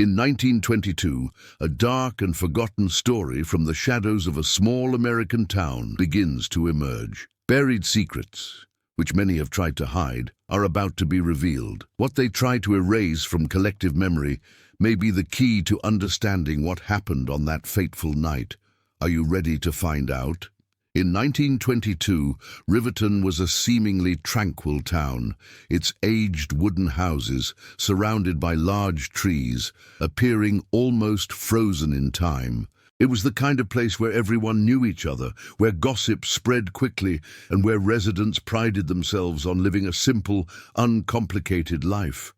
In 1922, a dark and forgotten story from the shadows of a small American town begins to emerge. Buried secrets, which many have tried to hide, are about to be revealed. What they try to erase from collective memory may be the key to understanding what happened on that fateful night. Are you ready to find out? In 1922, Riverton was a seemingly tranquil town, its aged wooden houses, surrounded by large trees, appearing almost frozen in time. It was the kind of place where everyone knew each other, where gossip spread quickly, and where residents prided themselves on living a simple, uncomplicated life.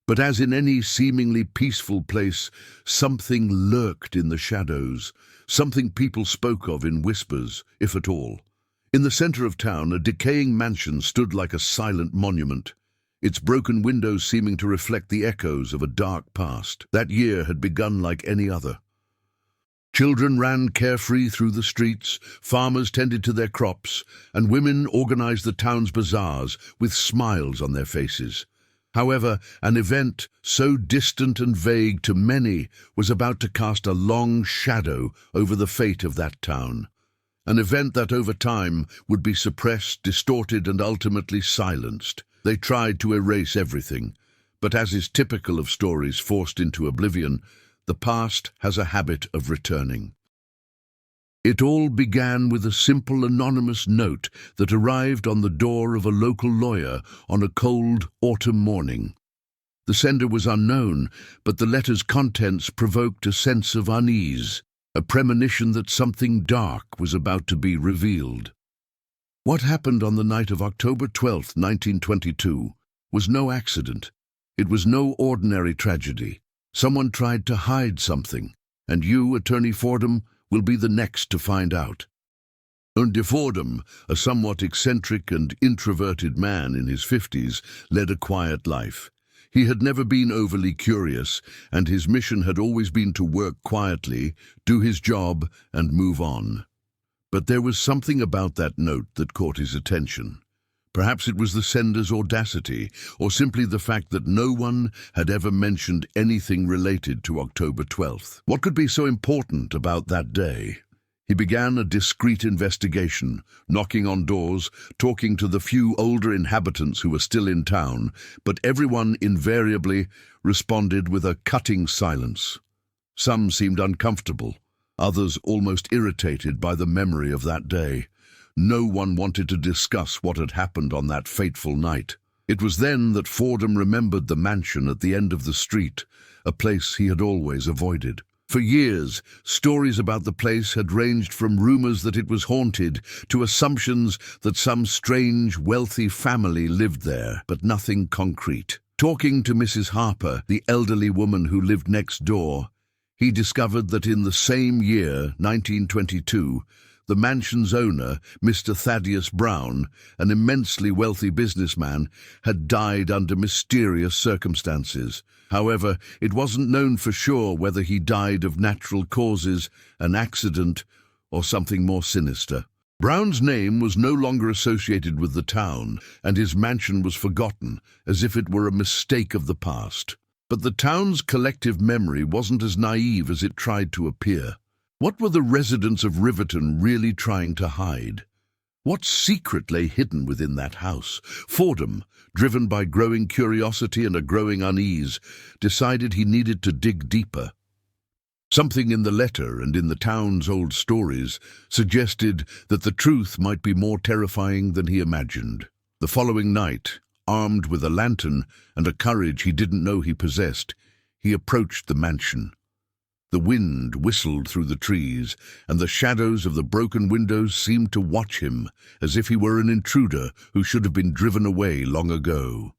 But as in any seemingly peaceful place, something lurked in the shadows, something people spoke of in whispers, if at all. In the center of town, a decaying mansion stood like a silent monument, its broken windows seeming to reflect the echoes of a dark past. That year had begun like any other. Children ran carefree through the streets, farmers tended to their crops, and women organized the town's bazaars with smiles on their faces. However, an event so distant and vague to many was about to cast a long shadow over the fate of that town. An event that over time would be suppressed, distorted, and ultimately silenced. They tried to erase everything, but as is typical of stories forced into oblivion, the past has a habit of returning. It all began with a simple anonymous note that arrived on the door of a local lawyer on a cold autumn morning. The sender was unknown, but the letter's contents provoked a sense of unease, a premonition that something dark was about to be revealed. What happened on the night of October 12, 1922, was no accident. It was no ordinary tragedy. Someone tried to hide something, and you, Attorney Fordham, will be the next to find out. Andy Fordham, a somewhat eccentric and introverted man in his 50s, led a quiet life. He had never been overly curious, and his mission had always been to work quietly, do his job, and move on. But there was something about that note that caught his attention. Perhaps it was the sender's audacity, or simply the fact that no one had ever mentioned anything related to October 12th. What could be so important about that day? He began a discreet investigation, knocking on doors, talking to the few older inhabitants who were still in town, but everyone invariably responded with a cutting silence. Some seemed uncomfortable, others almost irritated by the memory of that day. No one wanted to discuss what had happened on that fateful night. It was then that Fordham remembered the mansion at the end of the street, a place he had always avoided. For years, stories about the place had ranged from rumors that it was haunted to assumptions that some strange, wealthy family lived there, but nothing concrete. Talking to Mrs. Harper, the elderly woman who lived next door, he discovered that in the same year, 1922, the mansion's owner, Mr. Thaddeus Brown, an immensely wealthy businessman, had died under mysterious circumstances. However, it wasn't known for sure whether he died of natural causes, an accident, or something more sinister. Brown's name was no longer associated with the town, and his mansion was forgotten, as if it were a mistake of the past. But the town's collective memory wasn't as naive as it tried to appear. What were the residents of Riverton really trying to hide? What secret lay hidden within that house? Fordham, driven by growing curiosity and a growing unease, decided he needed to dig deeper. Something in the letter and in the town's old stories suggested that the truth might be more terrifying than he imagined. The following night, armed with a lantern and a courage he didn't know he possessed, he approached the mansion. The wind whistled through the trees, and the shadows of the broken windows seemed to watch him, as if he were an intruder who should have been driven away long ago.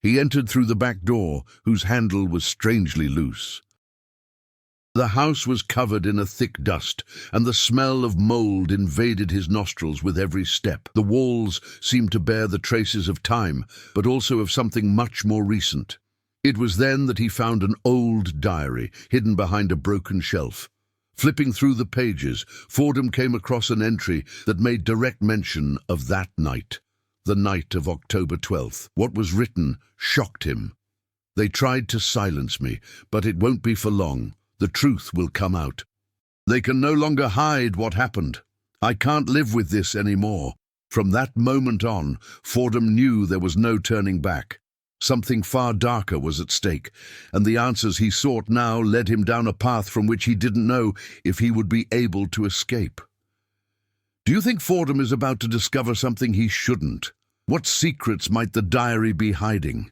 He entered through the back door, whose handle was strangely loose. The house was covered in a thick dust, and the smell of mold invaded his nostrils with every step. The walls seemed to bear the traces of time, but also of something much more recent. It was then that he found an old diary hidden behind a broken shelf. Flipping through the pages, Fordham came across an entry that made direct mention of that night, the night of October 12th. What was written shocked him. They tried to silence me, but it won't be for long. The truth will come out. They can no longer hide what happened. I can't live with this anymore." From that moment on, Fordham knew there was no turning back. Something far darker was at stake, and the answers he sought now led him down a path from which he didn't know if he would be able to escape. Do you think Fordham is about to discover something he shouldn't? What secrets might the diary be hiding?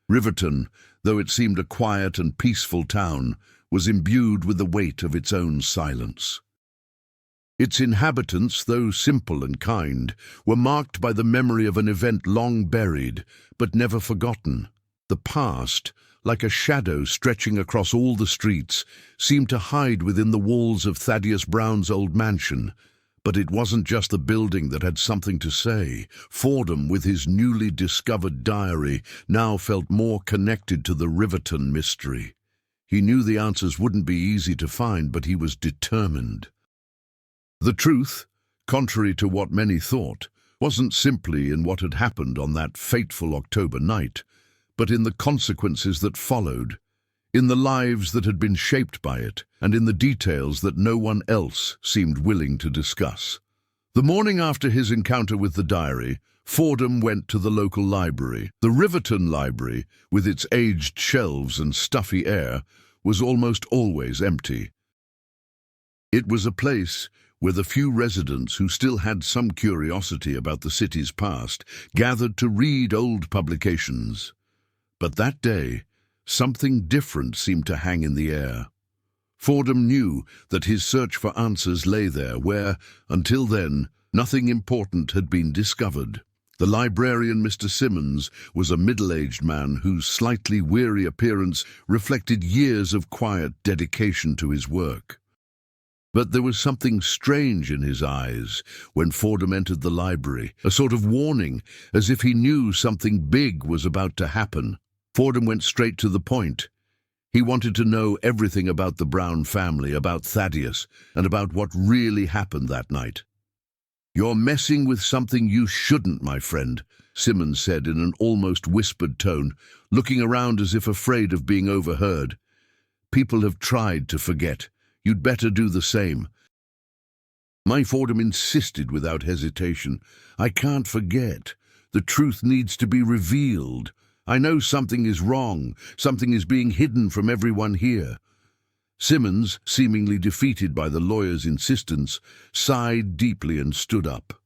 Riverton, though it seemed a quiet and peaceful town, was imbued with the weight of its own silence. Its inhabitants, though simple and kind, were marked by the memory of an event long buried, but never forgotten. The past, like a shadow stretching across all the streets, seemed to hide within the walls of Thaddeus Brown's old mansion. But it wasn't just the building that had something to say. Fordham, with his newly discovered diary, now felt more connected to the Riverton mystery. He knew the answers wouldn't be easy to find, but he was determined. The truth, contrary to what many thought, wasn't simply in what had happened on that fateful October night, but in the consequences that followed, in the lives that had been shaped by it, and in the details that no one else seemed willing to discuss. The morning after his encounter with the diary, Fordham went to the local library. The Riverton Library, with its aged shelves and stuffy air, was almost always empty. It was a place where the few residents who still had some curiosity about the city's past gathered to read old publications. But that day, something different seemed to hang in the air. Fordham knew that his search for answers lay there where, until then, nothing important had been discovered. The librarian, Mr. Simmons, was a middle-aged man whose slightly weary appearance reflected years of quiet dedication to his work. But there was something strange in his eyes when Fordham entered the library, a sort of warning, as if he knew something big was about to happen. Fordham went straight to the point. He wanted to know everything about the Brown family, about Thaddeus, and about what really happened that night. "You're messing with something you shouldn't, my friend," Simmons said in an almost whispered tone, looking around as if afraid of being overheard. "People have tried to forget. You'd better do the same." My Fordham insisted without hesitation. "I can't forget. The truth needs to be revealed. I know something is wrong. Something is being hidden from everyone here." Simmons, seemingly defeated by the lawyer's insistence, sighed deeply and stood up.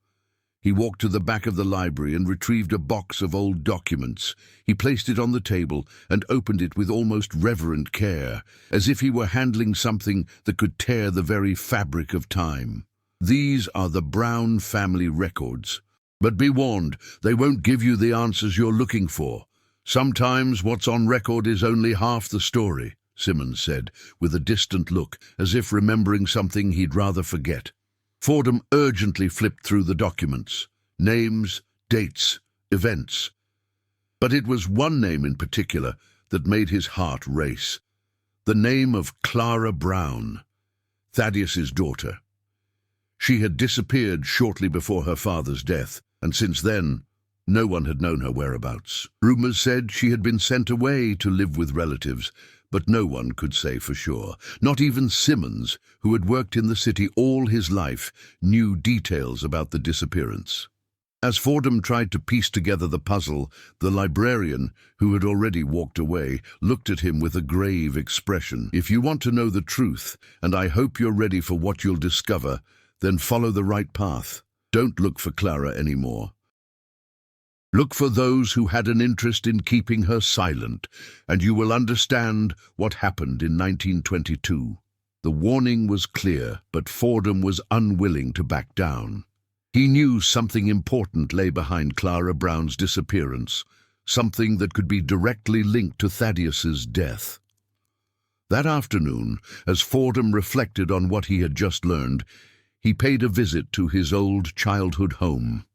He walked to the back of the library and retrieved a box of old documents. He placed it on the table and opened it with almost reverent care, as if he were handling something that could tear the very fabric of time. "These are the Brown family records. But be warned, they won't give you the answers you're looking for. Sometimes what's on record is only half the story," Simmons said, with a distant look, as if remembering something he'd rather forget. Fordham urgently flipped through the documents. Names, dates, events. But it was one name in particular that made his heart race. The name of Clara Brown, Thaddeus's daughter. She had disappeared shortly before her father's death, and since then, no one had known her whereabouts. Rumors said she had been sent away to live with relatives, but no one could say for sure. Not even Simmons, who had worked in the city all his life, knew details about the disappearance. As Fordham tried to piece together the puzzle, the librarian, who had already walked away, looked at him with a grave expression. "If you want to know the truth, and I hope you're ready for what you'll discover, then follow the right path. Don't look for Clara anymore. Look for those who had an interest in keeping her silent, and you will understand what happened in 1922. The warning was clear, but Fordham was unwilling to back down. He knew something important lay behind Clara Brown's disappearance, something that could be directly linked to Thaddeus's death. That afternoon, as Fordham reflected on what he had just learned, he paid a visit to his old childhood home.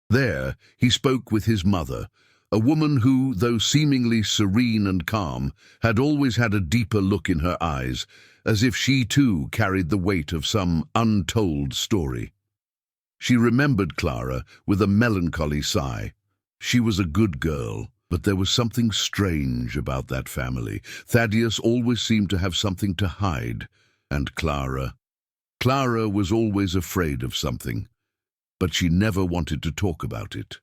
There, he spoke with his mother, a woman who, though seemingly serene and calm, had always had a deeper look in her eyes, as if she too carried the weight of some untold story. She remembered Clara with a melancholy sigh. She was a good girl, But there was something strange about that family. Thaddeus always seemed to have something to hide, and Clara. Clara was always afraid of something, but she never wanted to talk about it.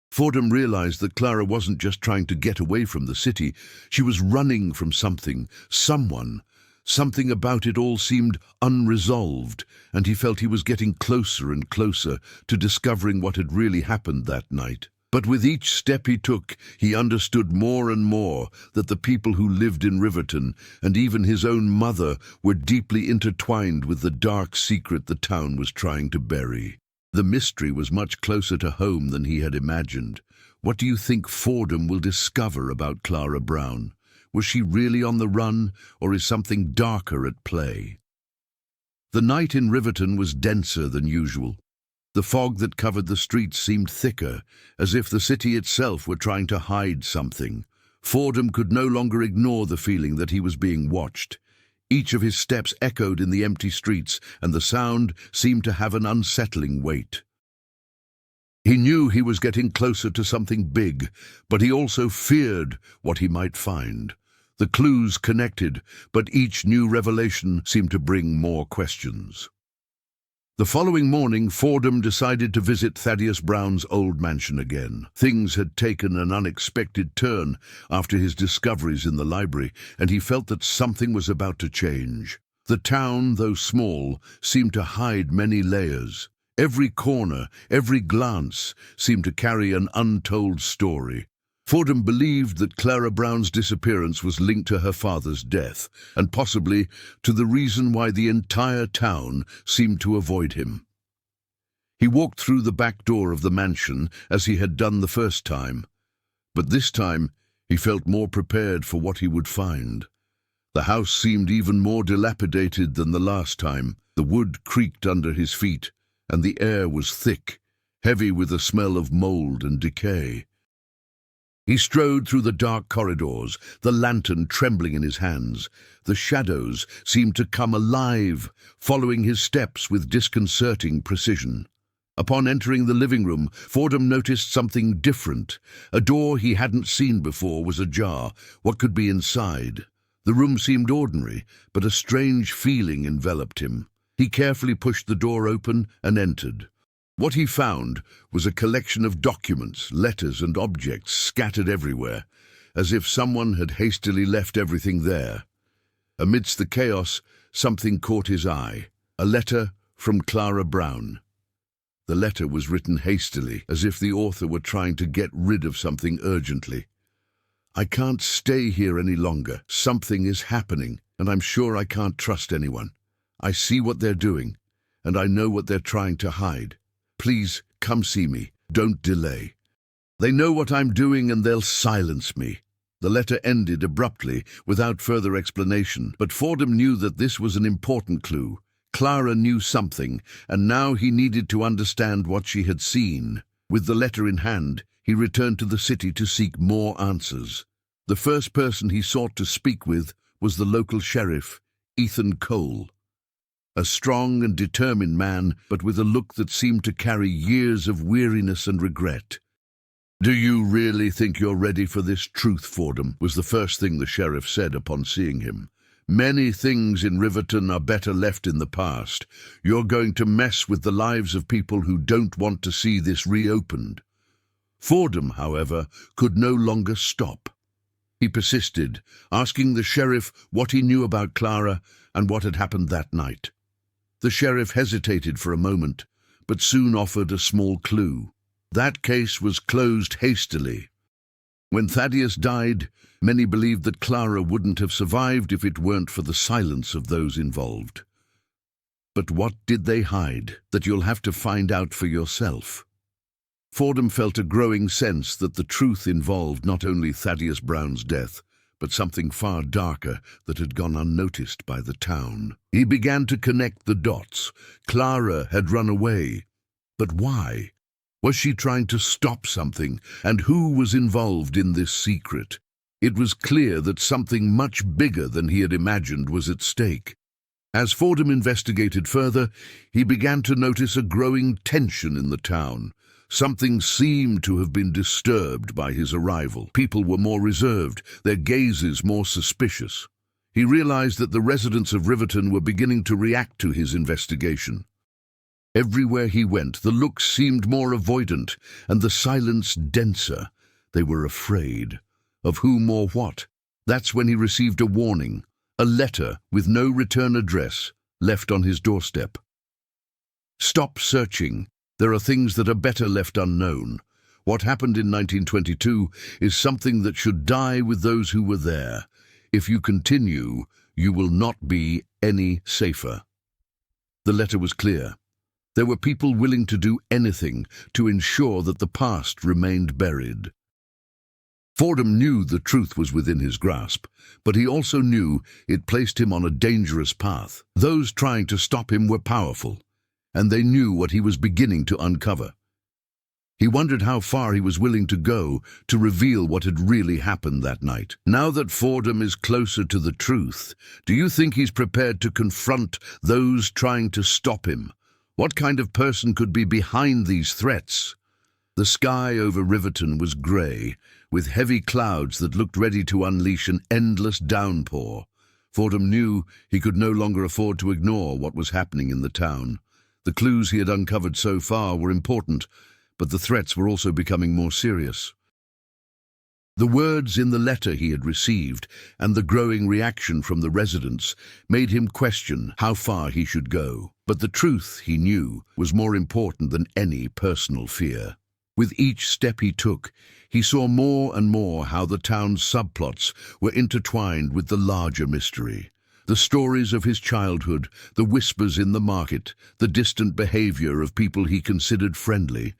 Fordham realized that Clara wasn't just trying to get away from the city. She was running from something, someone. Something about it all seemed unresolved, and he felt he was getting closer and closer to discovering what had really happened that night. But with each step he took, he understood more and more that the people who lived in Riverton, and even his own mother, were deeply intertwined with the dark secret the town was trying to bury. The mystery was much closer to home than he had imagined. What do you think Fordham will discover about Clara Brown? Was she really on the run, or is something darker at play? The night in Riverton was denser than usual. The fog that covered the streets seemed thicker, as if the city itself were trying to hide something. Fordham could no longer ignore the feeling that he was being watched. Each of his steps echoed in the empty streets, and the sound seemed to have an unsettling weight. He knew he was getting closer to something big, but he also feared what he might find. The clues connected, but each new revelation seemed to bring more questions. The following morning, Fordham decided to visit Thaddeus Brown's old mansion again. Things had taken an unexpected turn after his discoveries in the library, and he felt that something was about to change. The town, though small, seemed to hide many layers. Every corner, every glance seemed to carry an untold story. Fordham believed that Clara Brown's disappearance was linked to her father's death, and possibly to the reason why the entire town seemed to avoid him. He walked through the back door of the mansion as he had done the first time, but this time he felt more prepared for what he would find. The house seemed even more dilapidated than the last time. The wood creaked under his feet, and the air was thick, heavy with the smell of mold and decay. He strode through the dark corridors, the lantern trembling in his hands. The shadows seemed to come alive, following his steps with disconcerting precision. Upon entering the living room, Fordham noticed something different. A door he hadn't seen before was ajar. What could be inside? The room seemed ordinary, but a strange feeling enveloped him. He carefully pushed the door open and entered. What he found was a collection of documents, letters, and objects scattered everywhere, as if someone had hastily left everything there. Amidst the chaos, something caught his eye. A letter from Clara Brown. The letter was written hastily, as if the author were trying to get rid of something urgently. "I can't stay here any longer. Something is happening, and I'm sure I can't trust anyone. I see what they're doing, and I know what they're trying to hide. Please, come see me. Don't delay. They know what I'm doing and they'll silence me." The letter ended abruptly, without further explanation, but Fordham knew that this was an important clue. Clara knew something, and now he needed to understand what she had seen. With the letter in hand, he returned to the city to seek more answers. The first person he sought to speak with was the local sheriff, Ethan Cole. A strong and determined man, but with a look that seemed to carry years of weariness and regret. "Do you really think you're ready for this truth, Fordham?" was the first thing the sheriff said upon seeing him. "Many things in Riverton are better left in the past. You're going to mess with the lives of people who don't want to see this reopened." Fordham, however, could no longer stop. He persisted, asking the sheriff what he knew about Clara and what had happened that night. The sheriff hesitated for a moment, but soon offered a small clue. That case was closed hastily. When Thaddeus died, many believed that Clara wouldn't have survived if it weren't for the silence of those involved. But what did they hide? That you'll have to find out for yourself. Fordham felt a growing sense that the truth involved not only Thaddeus Brown's death, but something far darker that had gone unnoticed by the town. He began to connect the dots. Clara had run away. But why? Was she trying to stop something? And who was involved in this secret? It was clear that something much bigger than he had imagined was at stake. As Fordham investigated further, he began to notice a growing tension in the town. Something seemed to have been disturbed by his arrival. People were more reserved, their gazes more suspicious. He realized that the residents of Riverton were beginning to react to his investigation. Everywhere he went, the looks seemed more avoidant, and the silence denser. They were afraid. Of whom or what? That's when he received a warning, a letter with no return address, left on his doorstep. Stop searching. There are things that are better left unknown. What happened in 1922 is something that should die with those who were there. If you continue, you will not be any safer. The letter was clear. There were people willing to do anything to ensure that the past remained buried. Fordham knew the truth was within his grasp, but he also knew it placed him on a dangerous path. Those trying to stop him were powerful, and they knew what he was beginning to uncover. He wondered how far he was willing to go to reveal what had really happened that night. Now that Fordham is closer to the truth, do you think he's prepared to confront those trying to stop him? What kind of person could be behind these threats? The sky over Riverton was grey, with heavy clouds that looked ready to unleash an endless downpour. Fordham knew he could no longer afford to ignore what was happening in the town. The clues he had uncovered so far were important, but the threats were also becoming more serious. The words in the letter he had received and the growing reaction from the residents made him question how far he should go. But the truth, he knew, was more important than any personal fear. With each step he took, he saw more and more how the town's subplots were intertwined with the larger mystery. The stories of his childhood, the whispers in the market, the distant behavior of people he considered friendly,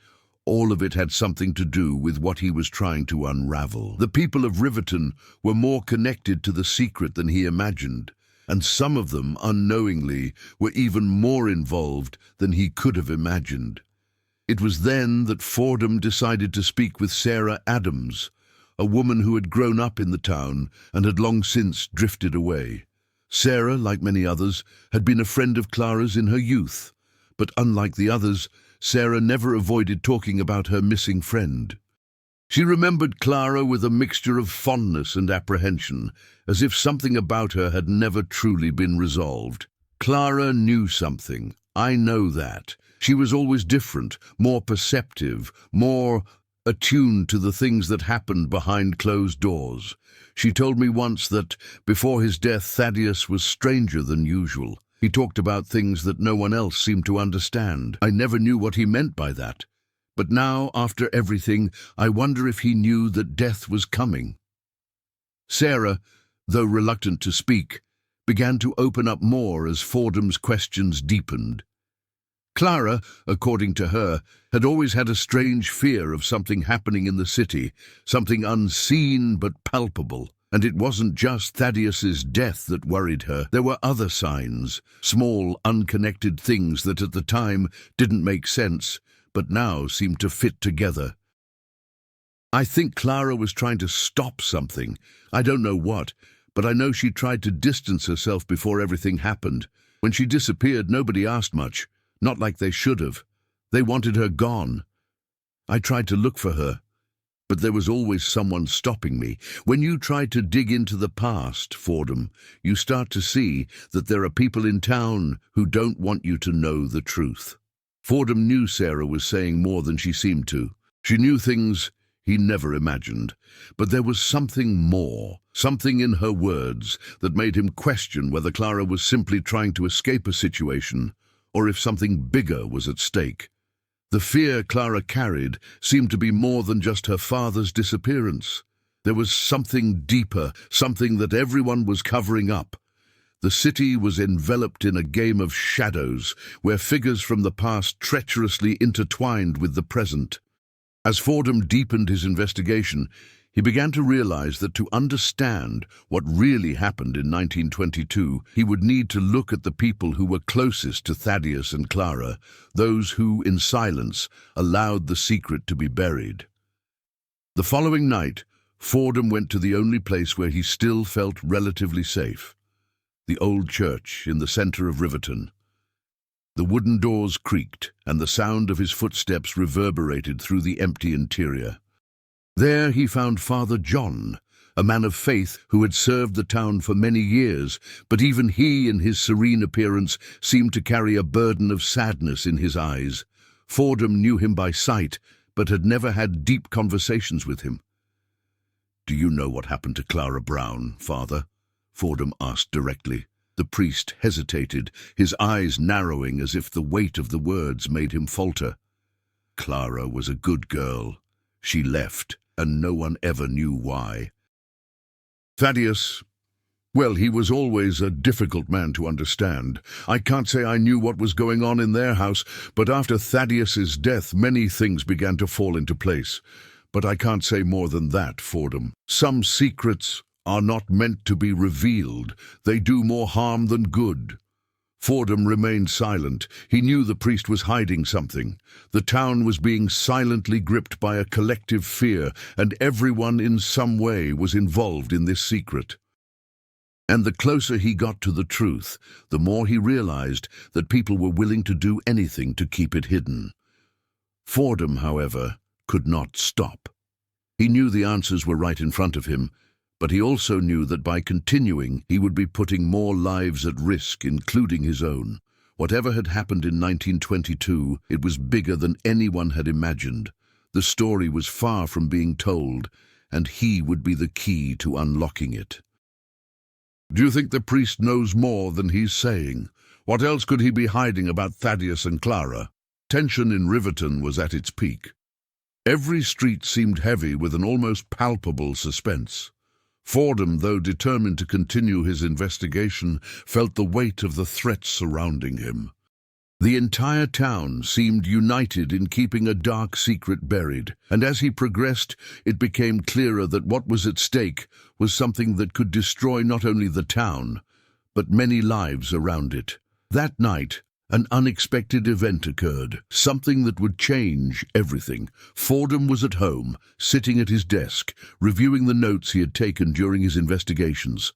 all of it had something to do with what he was trying to unravel. The people of Riverton were more connected to the secret than he imagined, and some of them, unknowingly, were even more involved than he could have imagined. It was then that Fordham decided to speak with Sarah Adams, a woman who had grown up in the town and had long since drifted away. Sarah, like many others, had been a friend of Clara's in her youth, but unlike the others, Sarah never avoided talking about her missing friend. She remembered Clara with a mixture of fondness and apprehension, as if something about her had never truly been resolved. Clara knew something. I know that. She was always different, more perceptive, more attuned to the things that happened behind closed doors. She told me once that, before his death, Thaddeus was stranger than usual. He talked about things that no one else seemed to understand. I never knew what he meant by that. But now, after everything, I wonder if he knew that death was coming. Sarah, though reluctant to speak, began to open up more as Fordham's questions deepened. Clara, according to her, had always had a strange fear of something happening in the city, something unseen but palpable. And it wasn't just Thaddeus's death that worried her. There were other signs, small, unconnected things that at the time didn't make sense, but now seemed to fit together. I think Clara was trying to stop something. I don't know what, but I know she tried to distance herself before everything happened. When she disappeared, nobody asked much, not like they should have. They wanted her gone. I tried to look for her, but there was always someone stopping me. When you try to dig into the past, Fordham, you start to see that there are people in town who don't want you to know the truth. Fordham knew Sarah was saying more than she seemed to. She knew things he never imagined, but there was something more, something in her words that made him question whether Clara was simply trying to escape a situation or if something bigger was at stake. The fear Clara carried seemed to be more than just her father's disappearance. There was something deeper, something that everyone was covering up. The city was enveloped in a game of shadows, where figures from the past treacherously intertwined with the present. As Fordham deepened his investigation, he began to realize that to understand what really happened in 1922, he would need to look at the people who were closest to Thaddeus and Clara, those who, in silence, allowed the secret to be buried. The following night, Fordham went to the only place where he still felt relatively safe, the old church in the center of Riverton. The wooden doors creaked, and the sound of his footsteps reverberated through the empty interior. There he found Father John, a man of faith who had served the town for many years, but even he, in his serene appearance, seemed to carry a burden of sadness in his eyes. Fordham knew him by sight, but had never had deep conversations with him. "Do you know what happened to Clara Brown, Father?" Fordham asked directly. The priest hesitated, his eyes narrowing as if the weight of the words made him falter. "Clara was a good girl. She left, and no one ever knew why." "Thaddeus, well, he was always a difficult man to understand. I can't say I knew what was going on in their house, but after Thaddeus's death many things began to fall into place. But I can't say more than that, Fordham. Some secrets are not meant to be revealed. They do more harm than good." Fordham remained silent. He knew the priest was hiding something. The town was being silently gripped by a collective fear, and everyone in some way was involved in this secret. And the closer he got to the truth, the more he realized that people were willing to do anything to keep it hidden. Fordham, however, could not stop. He knew the answers were right in front of him, but he also knew that by continuing, he would be putting more lives at risk, including his own. Whatever had happened in 1922, it was bigger than anyone had imagined. The story was far from being told, and he would be the key to unlocking it. "Do you think the priest knows more than he's saying? What else could he be hiding about Thaddeus and Clara?" Tension in Riverton was at its peak. Every street seemed heavy with an almost palpable suspense. Fordham, though determined to continue his investigation, felt the weight of the threats surrounding him. The entire town seemed united in keeping a dark secret buried, and as he progressed, it became clearer that what was at stake was something that could destroy not only the town, but many lives around it. That night, an unexpected event occurred, something that would change everything. Fordham was at home, sitting at his desk, reviewing the notes he had taken during his investigations.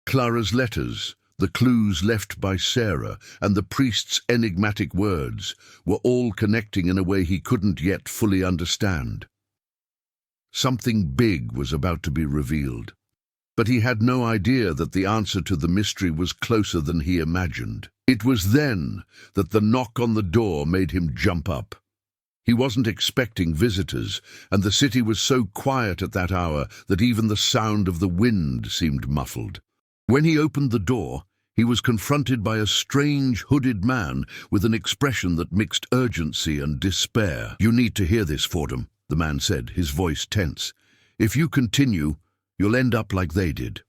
Clara's letters, the clues left by Sarah, and the priest's enigmatic words were all connecting in a way he couldn't yet fully understand. Something big was about to be revealed, but he had no idea that the answer to the mystery was closer than he imagined. It was then that the knock on the door made him jump up. He wasn't expecting visitors, and the city was so quiet at that hour that even the sound of the wind seemed muffled. When he opened the door, he was confronted by a strange, hooded man with an expression that mixed urgency and despair. "You need to hear this, Fordham," the man said, his voice tense. "If you continue, you'll end up like they did.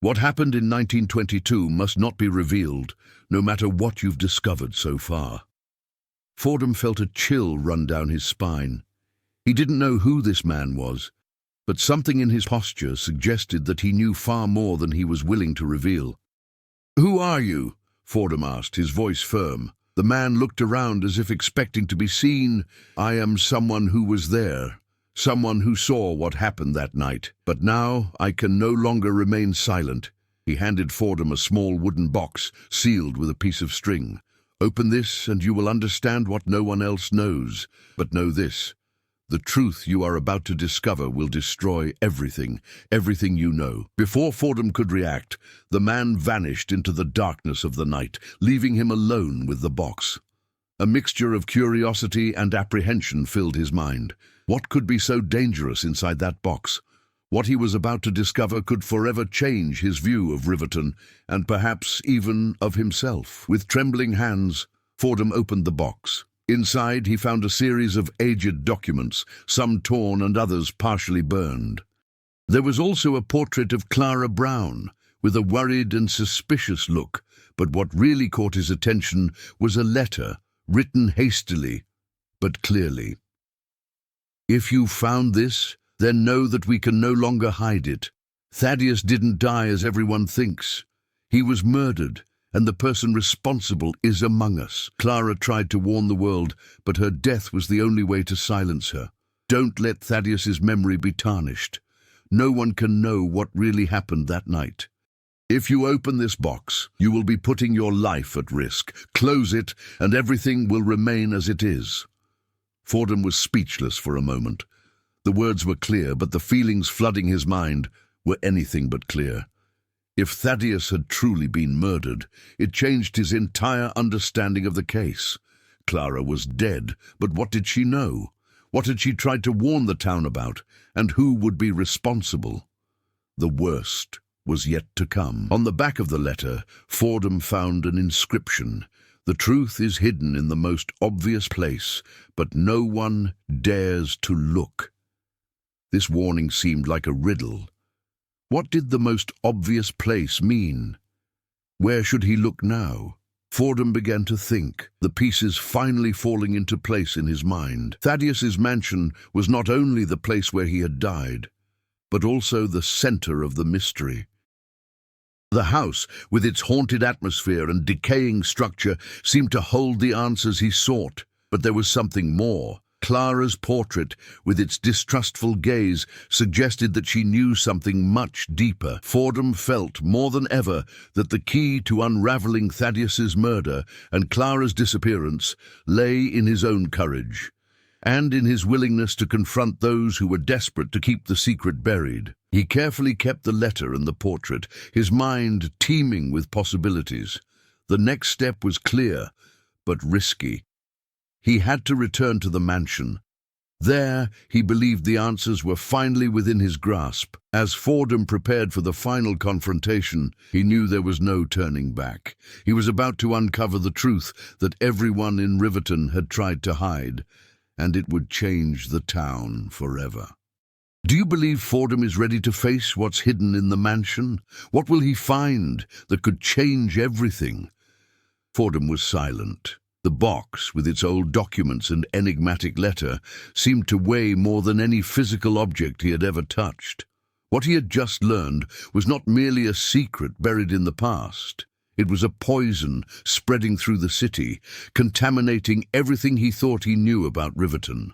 What happened in 1922 must not be revealed, no matter what you've discovered so far." Fordham felt a chill run down his spine. He didn't know who this man was, but something in his posture suggested that he knew far more than he was willing to reveal. "Who are you?" Fordham asked, his voice firm. The man looked around as if expecting to be seen. "I am someone who was there. Someone who saw what happened that night. But now I can no longer remain silent." He handed Fordham a small wooden box, sealed with a piece of string. "Open this and you will understand what no one else knows. But know this, the truth you are about to discover will destroy everything you know." Before Fordham could react, the man vanished into the darkness of the night, leaving him alone with the box. A mixture of curiosity and apprehension filled his mind. What could be so dangerous inside that box? What he was about to discover could forever change his view of Riverton, and perhaps even of himself. With trembling hands, Fordham opened the box. Inside, he found a series of aged documents, some torn and others partially burned. There was also a portrait of Clara Brown, with a worried and suspicious look, but what really caught his attention was a letter, written hastily, but clearly. "If you found this, then know that we can no longer hide it. Thaddeus didn't die as everyone thinks. He was murdered, and the person responsible is among us. Clara tried to warn the world, but her death was the only way to silence her. Don't let Thaddeus's memory be tarnished. No one can know what really happened that night. If you open this box, you will be putting your life at risk. Close it, and everything will remain as it is." Fordham was speechless for a moment. The words were clear, but the feelings flooding his mind were anything but clear. If Thaddeus had truly been murdered, it changed his entire understanding of the case. Clara was dead, but what did she know? What had she tried to warn the town about, and who would be responsible? The worst was yet to come. On the back of the letter, Fordham found an inscription. "The truth is hidden in the most obvious place, but no one dares to look." This warning seemed like a riddle. What did the most obvious place mean? Where should he look now? Fordham began to think, the pieces finally falling into place in his mind. Thaddeus's mansion was not only the place where he had died, but also the center of the mystery. The house, with its haunted atmosphere and decaying structure, seemed to hold the answers he sought. But there was something more. Clara's portrait, with its distrustful gaze, suggested that she knew something much deeper. Fordham felt more than ever that the key to unraveling Thaddeus's murder and Clara's disappearance lay in his own courage, and in his willingness to confront those who were desperate to keep the secret buried. He carefully kept the letter and the portrait, his mind teeming with possibilities. The next step was clear, but risky. He had to return to the mansion. There, he believed the answers were finally within his grasp. As Fordham prepared for the final confrontation, he knew there was no turning back. He was about to uncover the truth that everyone in Riverton had tried to hide, and it would change the town forever. Do you believe Fordham is ready to face what's hidden in the mansion? What will he find that could change everything? Fordham was silent. The box, with its old documents and enigmatic letter, seemed to weigh more than any physical object he had ever touched. What he had just learned was not merely a secret buried in the past. It was a poison spreading through the city, contaminating everything he thought he knew about Riverton.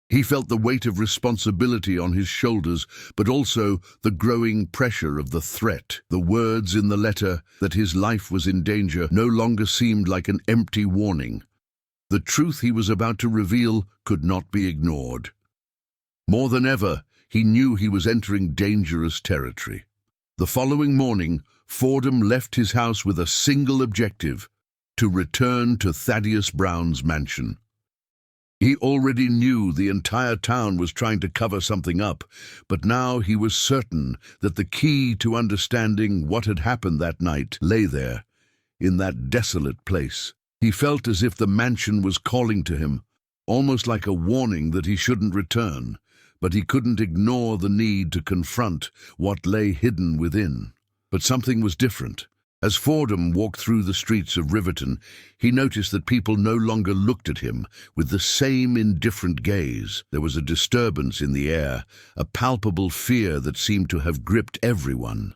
He felt the weight of responsibility on his shoulders, but also the growing pressure of the threat. The words in the letter that his life was in danger no longer seemed like an empty warning. The truth he was about to reveal could not be ignored. More than ever, he knew he was entering dangerous territory. The following morning, Fordham left his house with a single objective: to return to Thaddeus Brown's mansion. He already knew the entire town was trying to cover something up, but now he was certain that the key to understanding what had happened that night lay there, in that desolate place. He felt as if the mansion was calling to him, almost like a warning that he shouldn't return, but he couldn't ignore the need to confront what lay hidden within. But something was different. As Fordham walked through the streets of Riverton, he noticed that people no longer looked at him with the same indifferent gaze. There was a disturbance in the air, a palpable fear that seemed to have gripped everyone.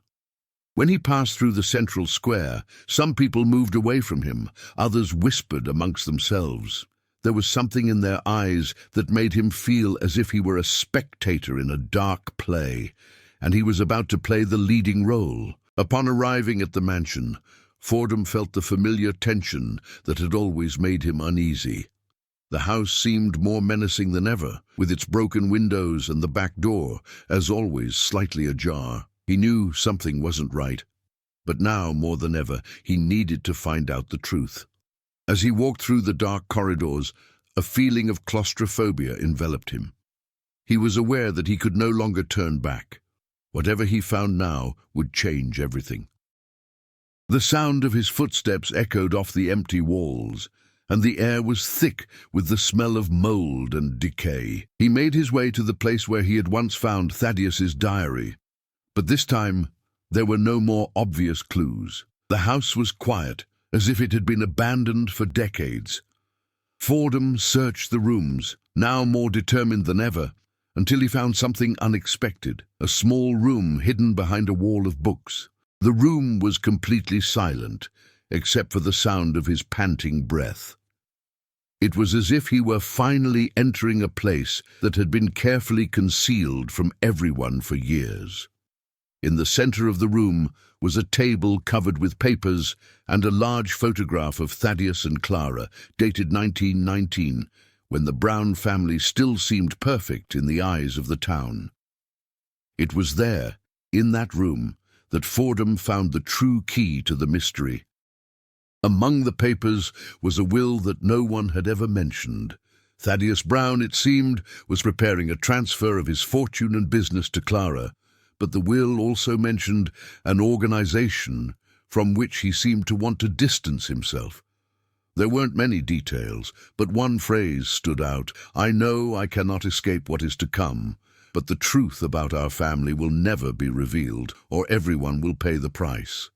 When he passed through the central square, some people moved away from him, others whispered amongst themselves. There was something in their eyes that made him feel as if he were a spectator in a dark play, and he was about to play the leading role. Upon arriving at the mansion, Fordham felt the familiar tension that had always made him uneasy. The house seemed more menacing than ever, with its broken windows and the back door, as always, slightly ajar. He knew something wasn't right, but now, more than ever, he needed to find out the truth. As he walked through the dark corridors, a feeling of claustrophobia enveloped him. He was aware that he could no longer turn back. Whatever he found now would change everything. The sound of his footsteps echoed off the empty walls, and the air was thick with the smell of mold and decay. He made his way to the place where he had once found Thaddeus's diary, but this time there were no more obvious clues. The house was quiet, as if it had been abandoned for decades. Fordham searched the rooms, now more determined than ever, until he found something unexpected, a small room hidden behind a wall of books. The room was completely silent, except for the sound of his panting breath. It was as if he were finally entering a place that had been carefully concealed from everyone for years. In the center of the room was a table covered with papers and a large photograph of Thaddeus and Clara, dated 1919, when the Brown family still seemed perfect in the eyes of the town. It was there, in that room, that Fordham found the true key to the mystery. Among the papers was a will that no one had ever mentioned. Thaddeus Brown, it seemed, was preparing a transfer of his fortune and business to Clara, but the will also mentioned an organization from which he seemed to want to distance himself. There weren't many details, but one phrase stood out: "I know I cannot escape what is to come, but the truth about our family will never be revealed, or everyone will pay the price."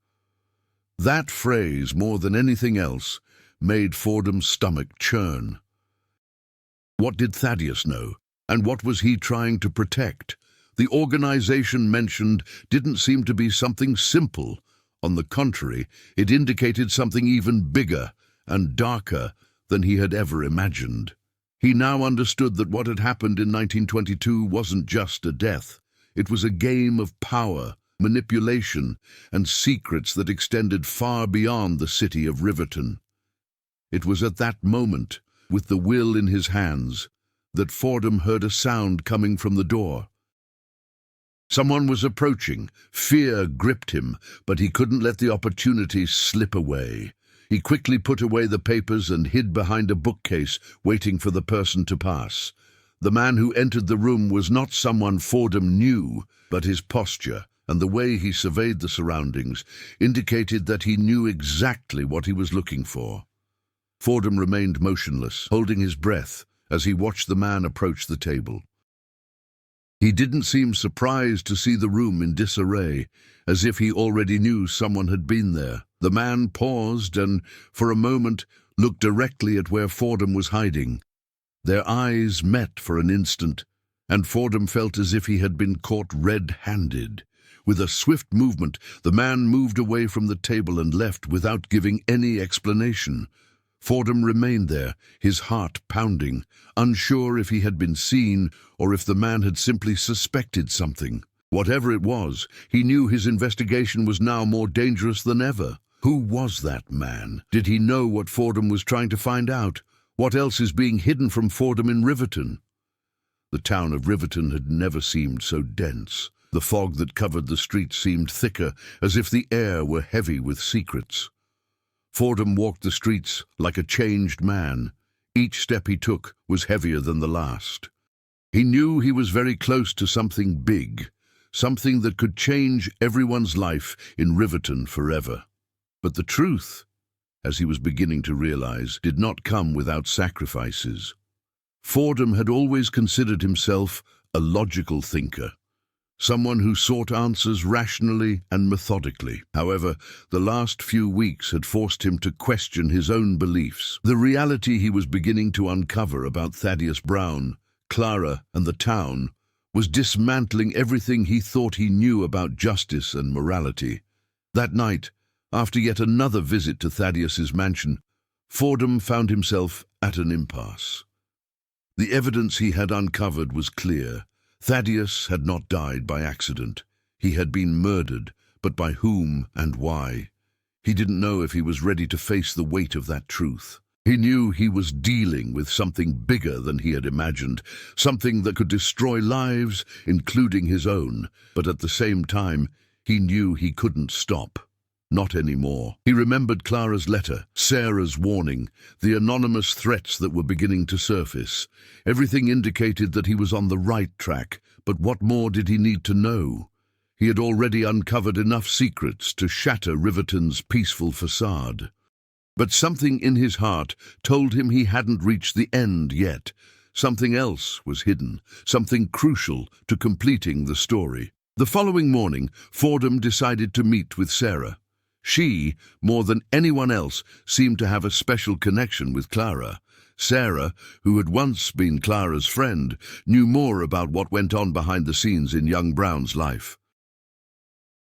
That phrase, more than anything else, made Fordham's stomach churn. What did Thaddeus know, and what was he trying to protect? The organization mentioned didn't seem to be something simple. On the contrary, it indicated something even bigger and darker than he had ever imagined. He now understood that what had happened in 1922 wasn't just a death. It was a game of power, manipulation, and secrets that extended far beyond the city of Riverton. It was at that moment, with the will in his hands, that Fordham heard a sound coming from the door. Someone was approaching. Fear gripped him, but he couldn't let the opportunity slip away. He quickly put away the papers and hid behind a bookcase, waiting for the person to pass. The man who entered the room was not someone Fordham knew, but his posture and the way he surveyed the surroundings indicated that he knew exactly what he was looking for. Fordham remained motionless, holding his breath as he watched the man approach the table. He didn't seem surprised to see the room in disarray, as if he already knew someone had been there. The man paused and, for a moment, looked directly at where Fordham was hiding. Their eyes met for an instant, and Fordham felt as if he had been caught red-handed. With a swift movement, the man moved away from the table and left without giving any explanation. Fordham remained there, his heart pounding, unsure if he had been seen or if the man had simply suspected something. Whatever it was, he knew his investigation was now more dangerous than ever. Who was that man? Did he know what Fordham was trying to find out? What else is being hidden from Fordham in Riverton? The town of Riverton had never seemed so dense. The fog that covered the streets seemed thicker, as if the air were heavy with secrets. Fordham walked the streets like a changed man. Each step he took was heavier than the last. He knew he was very close to something big, something that could change everyone's life in Riverton forever. But the truth, as he was beginning to realize, did not come without sacrifices. Fordham had always considered himself a logical thinker, someone who sought answers rationally and methodically. However, the last few weeks had forced him to question his own beliefs. The reality he was beginning to uncover about Thaddeus Brown, Clara, and the town was dismantling everything he thought he knew about justice and morality. That night, after yet another visit to Thaddeus's mansion, Fordham found himself at an impasse. The evidence he had uncovered was clear. Thaddeus had not died by accident. He had been murdered, but by whom and why? He didn't know if he was ready to face the weight of that truth. He knew he was dealing with something bigger than he had imagined, something that could destroy lives, including his own, but at the same time, he knew he couldn't stop. Not anymore. He remembered Clara's letter, Sarah's warning, the anonymous threats that were beginning to surface. Everything indicated that he was on the right track, but what more did he need to know? He had already uncovered enough secrets to shatter Riverton's peaceful facade. But something in his heart told him he hadn't reached the end yet. Something else was hidden, something crucial to completing the story. The following morning, Fordham decided to meet with Sarah. She, more than anyone else, seemed to have a special connection with Clara. Sarah, who had once been Clara's friend, knew more about what went on behind the scenes in young Brown's life.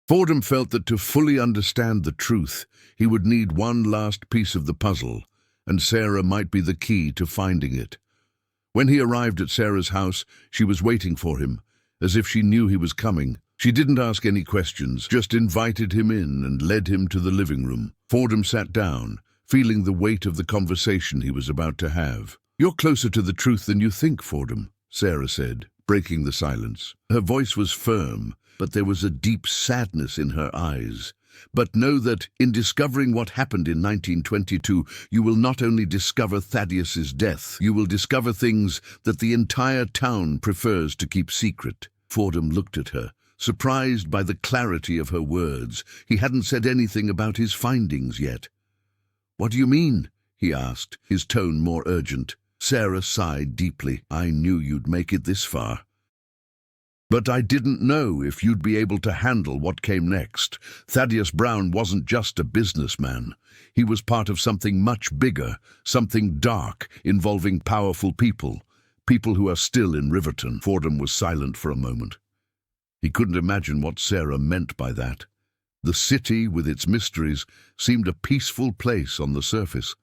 Fordham felt that to fully understand the truth, he would need one last piece of the puzzle, and Sarah might be the key to finding it. When he arrived at Sarah's house, she was waiting for him, as if she knew he was coming. She didn't ask any questions, just invited him in and led him to the living room. Fordham sat down, feeling the weight of the conversation he was about to have. "You're closer to the truth than you think, Fordham," Sarah said, breaking the silence. Her voice was firm, but there was a deep sadness in her eyes. "But know that in discovering what happened in 1922, you will not only discover Thaddeus's death, you will discover things that the entire town prefers to keep secret." Fordham looked at her, surprised by the clarity of her words. He hadn't said anything about his findings yet. "What do you mean?" he asked, his tone more urgent. Sarah sighed deeply. "I knew you'd make it this far. But I didn't know if you'd be able to handle what came next. Thaddeus Brown wasn't just a businessman. He was part of something much bigger, something dark, involving powerful people who are still in Riverton." Fordham was silent for a moment. He couldn't imagine what Sarah meant by that. The city, with its mysteries, seemed a peaceful place on the surface.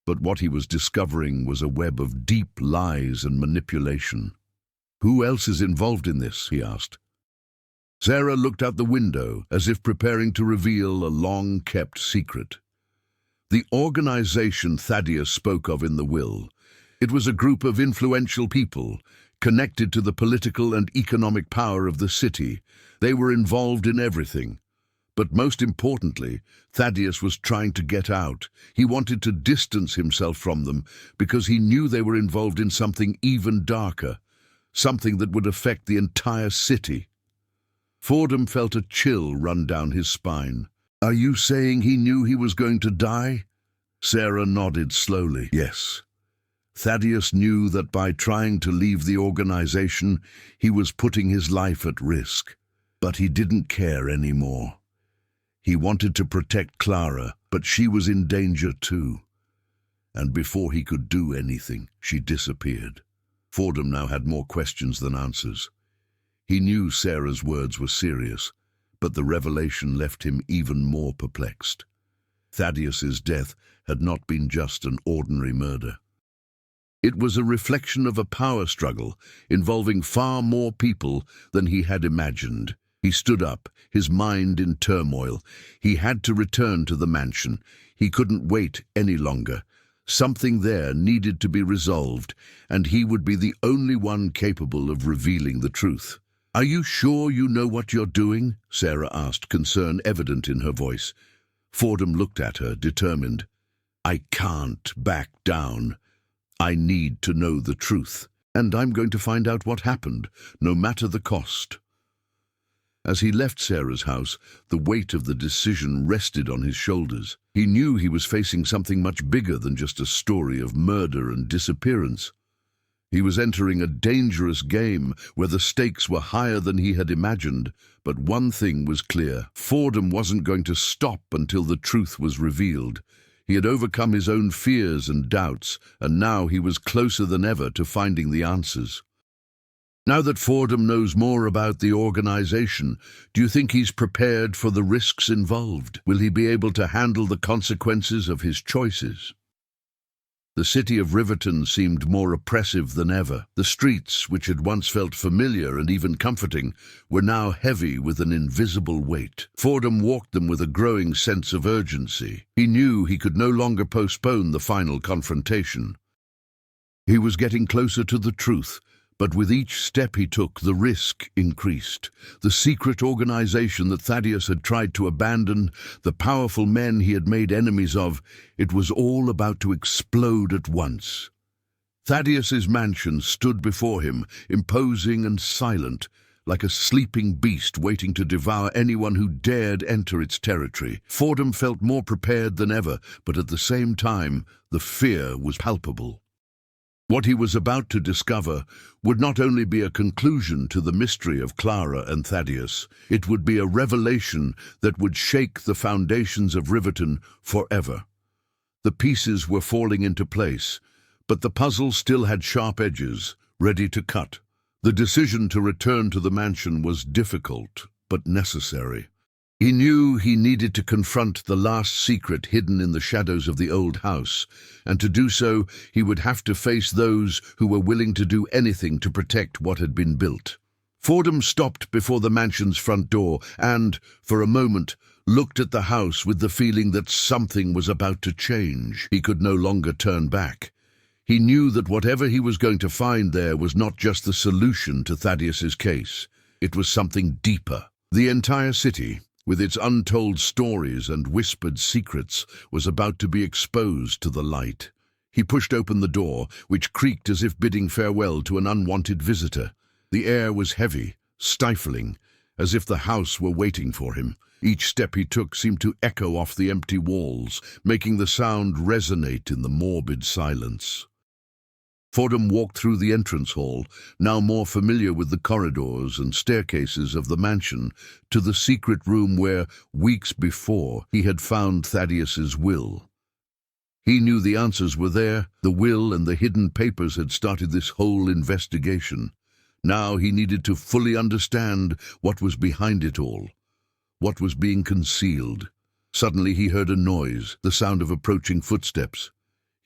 But what he was discovering was a web of deep lies and manipulation. "Who else is involved in this?" he asked. Sarah looked out the window, as if preparing to reveal a long-kept secret. The organization Thaddeus spoke of in the will. It was a group of influential people, connected to the political and economic power of the city. They were involved in everything. But most importantly, Thaddeus was trying to get out. He wanted to distance himself from them because he knew they were involved in something even darker, something that would affect the entire city. Fordham felt a chill run down his spine. "Are you saying he knew he was going to die?" Sarah nodded slowly. "Yes. Thaddeus knew that by trying to leave the organization, he was putting his life at risk. But he didn't care anymore. He wanted to protect Clara, but she was in danger too. And before he could do anything, she disappeared." Fordham now had more questions than answers. He knew Sarah's words were serious, but the revelation left him even more perplexed. Thaddeus's death had not been just an ordinary murder. It was a reflection of a power struggle involving far more people than he had imagined. He stood up, his mind in turmoil. He had to return to the mansion. He couldn't wait any longer. Something there needed to be resolved, and he would be the only one capable of revealing the truth. "Are you sure you know what you're doing?" Sarah asked, concern evident in her voice. Fordham looked at her, determined. "I can't back down. I need to know the truth, and I'm going to find out what happened, no matter the cost." As he left Sarah's house, the weight of the decision rested on his shoulders. He knew he was facing something much bigger than just a story of murder and disappearance. He was entering a dangerous game where the stakes were higher than he had imagined, but one thing was clear. Fordham wasn't going to stop until the truth was revealed. He had overcome his own fears and doubts, and now he was closer than ever to finding the answers. Now that Fordham knows more about the organization, do you think he's prepared for the risks involved? Will he be able to handle the consequences of his choices? The city of Riverton seemed more oppressive than ever. The streets, which had once felt familiar and even comforting, were now heavy with an invisible weight. Fordham walked them with a growing sense of urgency. He knew he could no longer postpone the final confrontation. He was getting closer to the truth, but with each step he took, the risk increased. The secret organization that Thaddeus had tried to abandon, the powerful men he had made enemies of, it was all about to explode at once. Thaddeus's mansion stood before him, imposing and silent, like a sleeping beast waiting to devour anyone who dared enter its territory. Fordham felt more prepared than ever, but at the same time, the fear was palpable. What he was about to discover would not only be a conclusion to the mystery of Clara and Thaddeus, it would be a revelation that would shake the foundations of Riverton forever. The pieces were falling into place, but the puzzle still had sharp edges, ready to cut. The decision to return to the mansion was difficult, but necessary. He knew he needed to confront the last secret hidden in the shadows of the old house, and to do so he would have to face those who were willing to do anything to protect what had been built. Fordham stopped before the mansion's front door and, for a moment, looked at the house with the feeling that something was about to change. He could no longer turn back. He knew that whatever he was going to find there was not just the solution to Thaddeus's case. It was something deeper. The entire city, with its untold stories and whispered secrets, was about to be exposed to the light. He pushed open the door, which creaked as if bidding farewell to an unwanted visitor. The air was heavy, stifling, as if the house were waiting for him. Each step he took seemed to echo off the empty walls, making the sound resonate in the morbid silence. Fordham walked through the entrance hall, now more familiar with the corridors and staircases of the mansion, to the secret room where, weeks before, he had found Thaddeus's will. He knew the answers were there. The will and the hidden papers had started this whole investigation. Now he needed to fully understand what was behind it all, what was being concealed. Suddenly he heard a noise, the sound of approaching footsteps.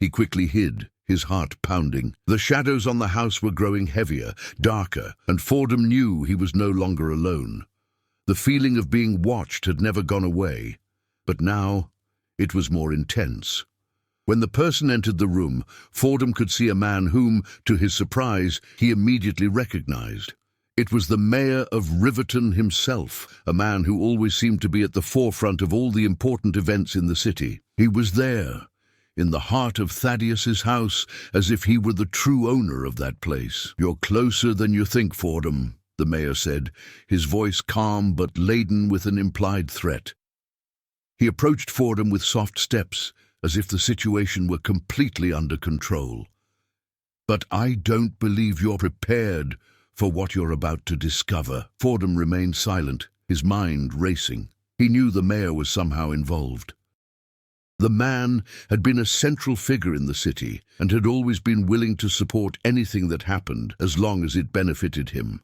He quickly hid, his heart pounding. The shadows on the house were growing heavier, darker, and Fordham knew he was no longer alone. The feeling of being watched had never gone away, but now it was more intense. When the person entered the room, Fordham could see a man whom, to his surprise, he immediately recognized. It was the mayor of Riverton himself, a man who always seemed to be at the forefront of all the important events in the city. He was there, in the heart of Thaddeus's house, as if he were the true owner of that place. "You're closer than you think, Fordham," the mayor said, his voice calm but laden with an implied threat. He approached Fordham with soft steps, as if the situation were completely under control. "But I don't believe you're prepared for what you're about to discover." Fordham remained silent, his mind racing. He knew the mayor was somehow involved. The man had been a central figure in the city and had always been willing to support anything that happened as long as it benefited him.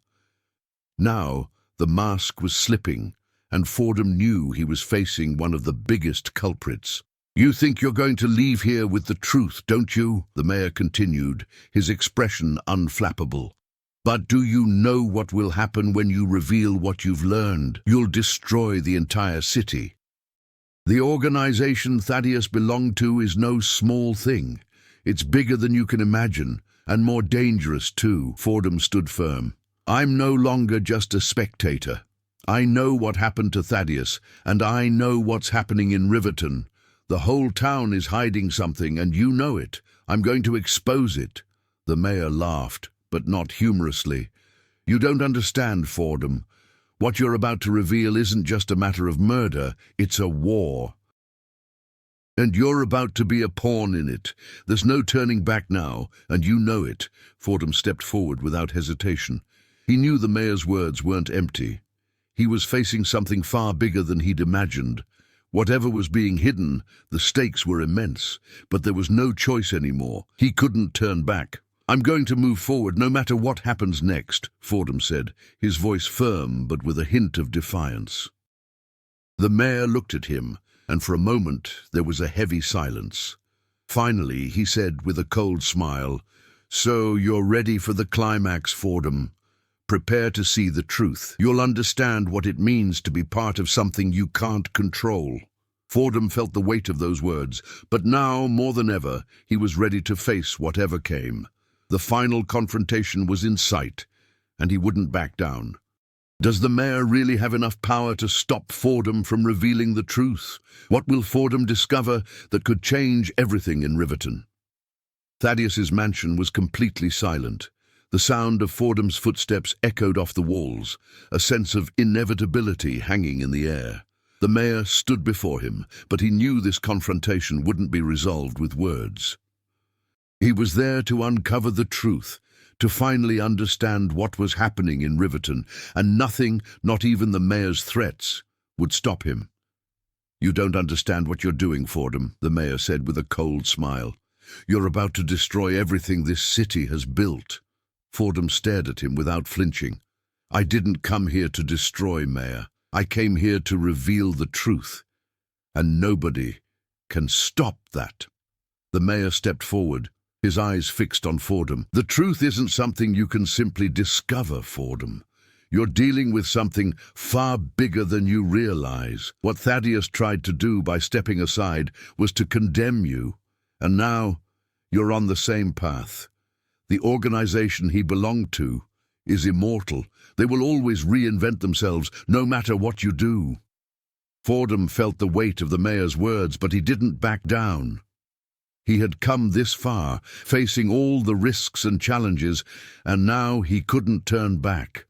Now the mask was slipping, and Fordham knew he was facing one of the biggest culprits. "You think you're going to leave here with the truth, don't you?" the mayor continued, his expression unflappable. "But do you know what will happen when you reveal what you've learned? You'll destroy the entire city. The organization Thaddeus belonged to is no small thing. It's bigger than you can imagine, and more dangerous too." Fordham stood firm. "I'm no longer just a spectator. I know what happened to Thaddeus, and I know what's happening in Riverton. The whole town is hiding something, and you know it. I'm going to expose it." The mayor laughed, but not humorously. "You don't understand, Fordham. What you're about to reveal isn't just a matter of murder, it's a war. And you're about to be a pawn in it. There's no turning back now, and you know it." Fordham stepped forward without hesitation. He knew the mayor's words weren't empty. He was facing something far bigger than he'd imagined. Whatever was being hidden, the stakes were immense, but there was no choice anymore. He couldn't turn back. "I'm going to move forward no matter what happens next," Fordham said, his voice firm but with a hint of defiance. The mayor looked at him, and for a moment there was a heavy silence. Finally, he said with a cold smile, "So you're ready for the climax, Fordham. Prepare to see the truth. You'll understand what it means to be part of something you can't control." Fordham felt the weight of those words, but now, more than ever, he was ready to face whatever came. The final confrontation was in sight, and he wouldn't back down. Does the mayor really have enough power to stop Fordham from revealing the truth? What will Fordham discover that could change everything in Riverton? Thaddeus's mansion was completely silent. The sound of Fordham's footsteps echoed off the walls, a sense of inevitability hanging in the air. The mayor stood before him, but he knew this confrontation wouldn't be resolved with words. He was there to uncover the truth, to finally understand what was happening in Riverton, and nothing, not even the mayor's threats, would stop him. "You don't understand what you're doing, Fordham," the mayor said with a cold smile. "You're about to destroy everything this city has built." Fordham stared at him without flinching. "I didn't come here to destroy, Mayor. I came here to reveal the truth, and nobody can stop that." The mayor stepped forward, his eyes fixed on Fordham. "The truth isn't something you can simply discover, Fordham. You're dealing with something far bigger than you realize. What Thaddeus tried to do by stepping aside was to condemn you, and now you're on the same path. The organization he belonged to is immortal. They will always reinvent themselves, no matter what you do. Fordham felt the weight of the mayor's words, but he didn't back down. He had come this far, facing all the risks and challenges, and now he couldn't turn back.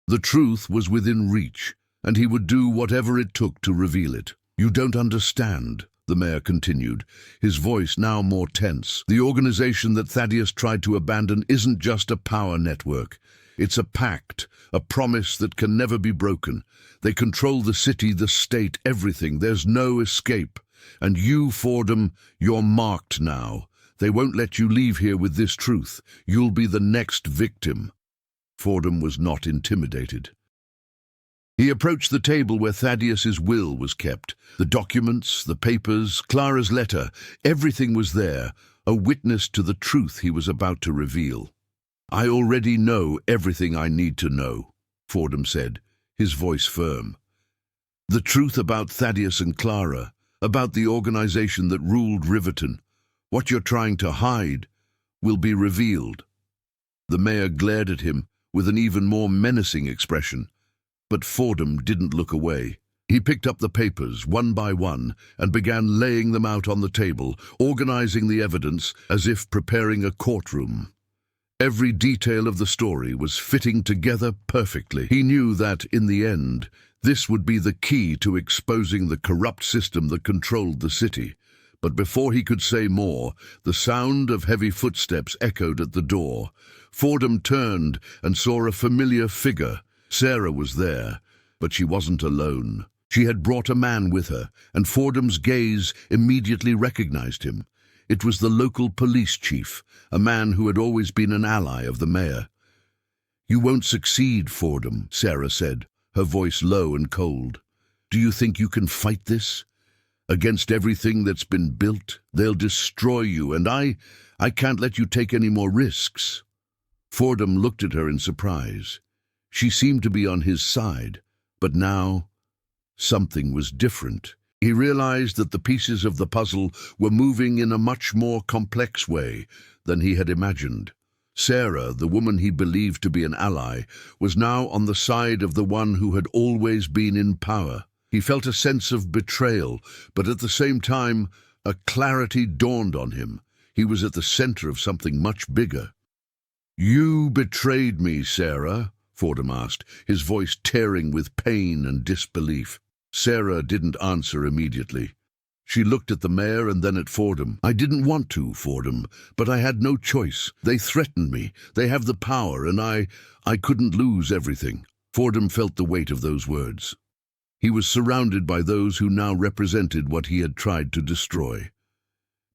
The truth was within reach, and he would do whatever it took to reveal it. You don't understand, the mayor continued, his voice now more tense. The organization that Thaddeus tried to abandon isn't just a power network. It's a pact, a promise that can never be broken. They control the city, the state, everything. There's no escape. And you, Fordham, you're marked now. They won't let you leave here with this truth. You'll be the next victim. Fordham was not intimidated. He approached the table where Thaddeus's will was kept. The documents, the papers, Clara's letter, everything was there, a witness to the truth he was about to reveal. I already know everything I need to know, Fordham said, his voice firm. The truth about Thaddeus and Clara, about the organization that ruled Riverton, what you're trying to hide, will be revealed. The mayor glared at him with an even more menacing expression, but Fordham didn't look away. He picked up the papers one by one and began laying them out on the table, organizing the evidence as if preparing a courtroom. Every detail of the story was fitting together perfectly. He knew that, in the end, this would be the key to exposing the corrupt system that controlled the city. But before he could say more, the sound of heavy footsteps echoed at the door. Fordham turned and saw a familiar figure. Sarah was there, but she wasn't alone. She had brought a man with her, and Fordham's gaze immediately recognized him. It was the local police chief, a man who had always been an ally of the mayor. "You won't succeed, Fordham," Sarah said, her voice low and cold. "Do you think you can fight this? Against everything that's been built, they'll destroy you, and I can't let you take any more risks." Fordham looked at her in surprise. She seemed to be on his side, but now something was different. He realized that the pieces of the puzzle were moving in a much more complex way than he had imagined. Sarah, the woman he believed to be an ally, was now on the side of the one who had always been in power. He felt a sense of betrayal, but at the same time, a clarity dawned on him. He was at the center of something much bigger. "You betrayed me, Sarah?" Fordham asked, his voice tearing with pain and disbelief. Sarah didn't answer immediately. She looked at the mayor and then at Fordham. "I didn't want to, Fordham, but I had no choice. They threatened me. They have the power, and I couldn't lose everything." Fordham felt the weight of those words. He was surrounded by those who now represented what he had tried to destroy.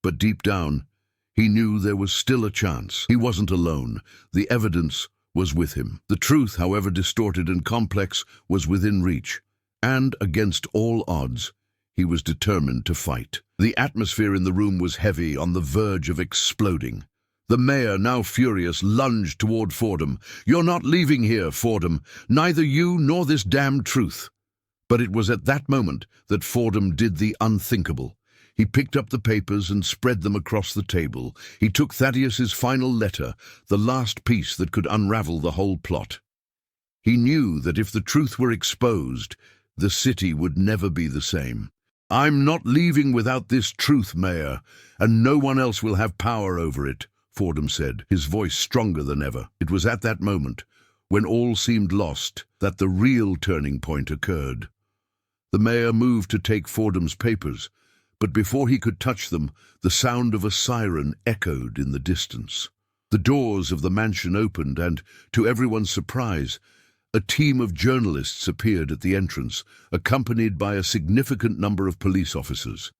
But deep down, he knew there was still a chance. He wasn't alone. The evidence was with him. The truth, however distorted and complex, was within reach. And, against all odds, he was determined to fight. The atmosphere in the room was heavy, on the verge of exploding. The mayor, now furious, lunged toward Fordham. "You're not leaving here, Fordham. Neither you nor this damned truth." But it was at that moment that Fordham did the unthinkable. He picked up the papers and spread them across the table. He took Thaddeus's final letter, the last piece that could unravel the whole plot. He knew that if the truth were exposed, the city would never be the same. "I'm not leaving without this truth, Mayor, and no one else will have power over it," Fordham said, his voice stronger than ever. It was at that moment, when all seemed lost, that the real turning point occurred. The mayor moved to take Fordham's papers, but before he could touch them, the sound of a siren echoed in the distance. The doors of the mansion opened, and, to everyone's surprise, a team of journalists appeared at the entrance, accompanied by a significant number of police officers.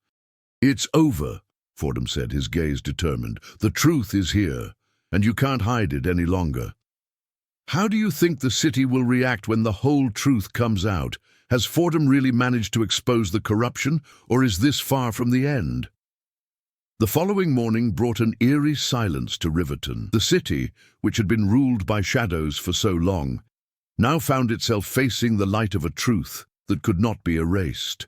"It's over," Fordham said, his gaze determined. "The truth is here, and you can't hide it any longer." "How do you think the city will react when the whole truth comes out? Has Fordham really managed to expose the corruption, or is this far from the end?" The following morning brought an eerie silence to Riverton. The city, which had been ruled by shadows for so long, now found itself facing the light of a truth that could not be erased.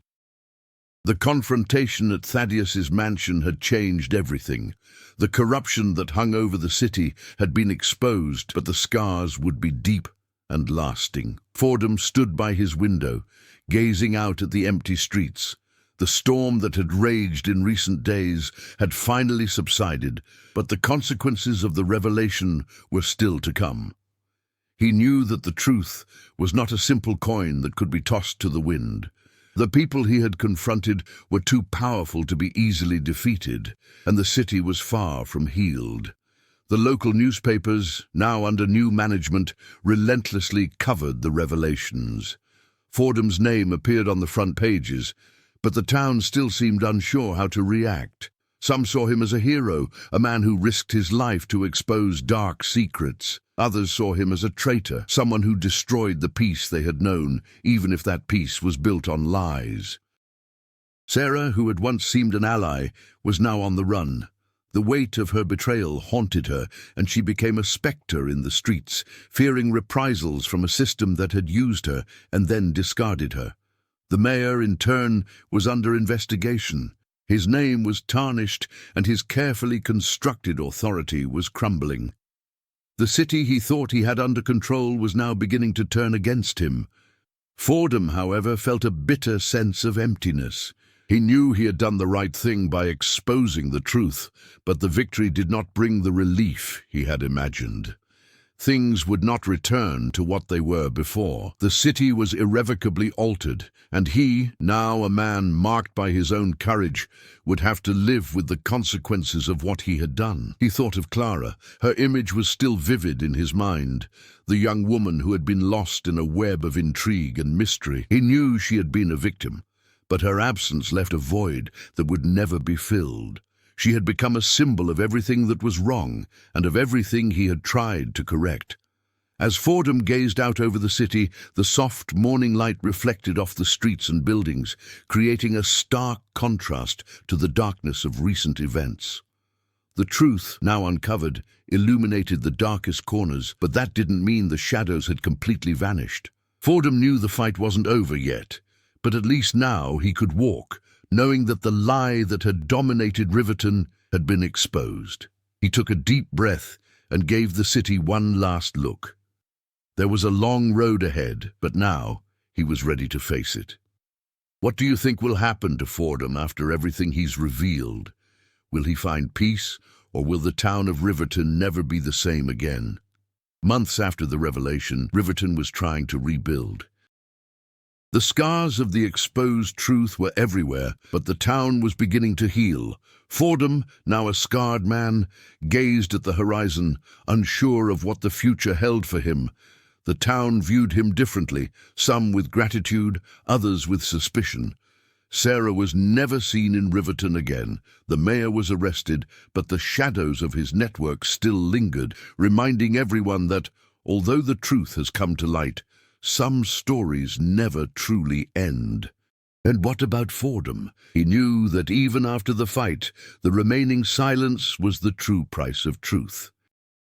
The confrontation at Thaddeus's mansion had changed everything. The corruption that hung over the city had been exposed, but the scars would be deep and lasting. Fordham stood by his window, gazing out at the empty streets. The storm that had raged in recent days had finally subsided, but the consequences of the revelation were still to come. He knew that the truth was not a simple coin that could be tossed to the wind. The people he had confronted were too powerful to be easily defeated, and the city was far from healed. The local newspapers, now under new management, relentlessly covered the revelations. Fordham's name appeared on the front pages, but the town still seemed unsure how to react. Some saw him as a hero, a man who risked his life to expose dark secrets. Others saw him as a traitor, someone who destroyed the peace they had known, even if that peace was built on lies. Sarah, who had once seemed an ally, was now on the run. The weight of her betrayal haunted her, and she became a spectre in the streets, fearing reprisals from a system that had used her and then discarded her. The mayor, in turn, was under investigation. His name was tarnished, and his carefully constructed authority was crumbling. The city he thought he had under control was now beginning to turn against him. Fordham, however, felt a bitter sense of emptiness. He knew he had done the right thing by exposing the truth, but the victory did not bring the relief he had imagined. Things would not return to what they were before. The city was irrevocably altered, and he, now a man marked by his own courage, would have to live with the consequences of what he had done. He thought of Clara. Her image was still vivid in his mind, the young woman who had been lost in a web of intrigue and mystery. He knew she had been a victim, but her absence left a void that would never be filled. She had become a symbol of everything that was wrong and of everything he had tried to correct. As Fordham gazed out over the city, the soft morning light reflected off the streets and buildings, creating a stark contrast to the darkness of recent events. The truth, now uncovered, illuminated the darkest corners, but that didn't mean the shadows had completely vanished. Fordham knew the fight wasn't over yet, but at least now he could walk, knowing that the lie that had dominated Riverton had been exposed. He took a deep breath and gave the city one last look. There was a long road ahead, but now he was ready to face it. What do you think will happen to Fordham after everything he's revealed? Will he find peace, or will the town of Riverton never be the same again? Months after the revelation, Riverton was trying to rebuild. The scars of the exposed truth were everywhere, but the town was beginning to heal. Fordham, now a scarred man, gazed at the horizon, unsure of what the future held for him. The town viewed him differently, some with gratitude, others with suspicion. Sarah was never seen in Riverton again. The mayor was arrested, but the shadows of his network still lingered, reminding everyone that, although the truth has come to light, some stories never truly end. And what about Fordham? He knew that even after the fight, the remaining silence was the true price of truth.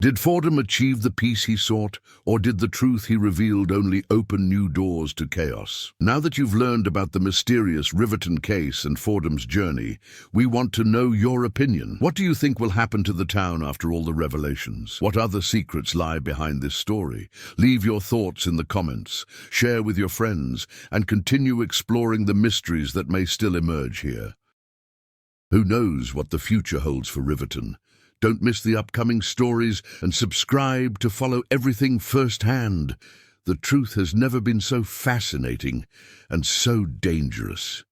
Did Fordham achieve the peace he sought, or did the truth he revealed only open new doors to chaos? Now that you've learned about the mysterious Riverton case and Fordham's journey, we want to know your opinion. What do you think will happen to the town after all the revelations? What other secrets lie behind this story? Leave your thoughts in the comments, share with your friends, and continue exploring the mysteries that may still emerge here. Who knows what the future holds for Riverton? Don't miss the upcoming stories and subscribe to follow everything firsthand. The truth has never been so fascinating and so dangerous.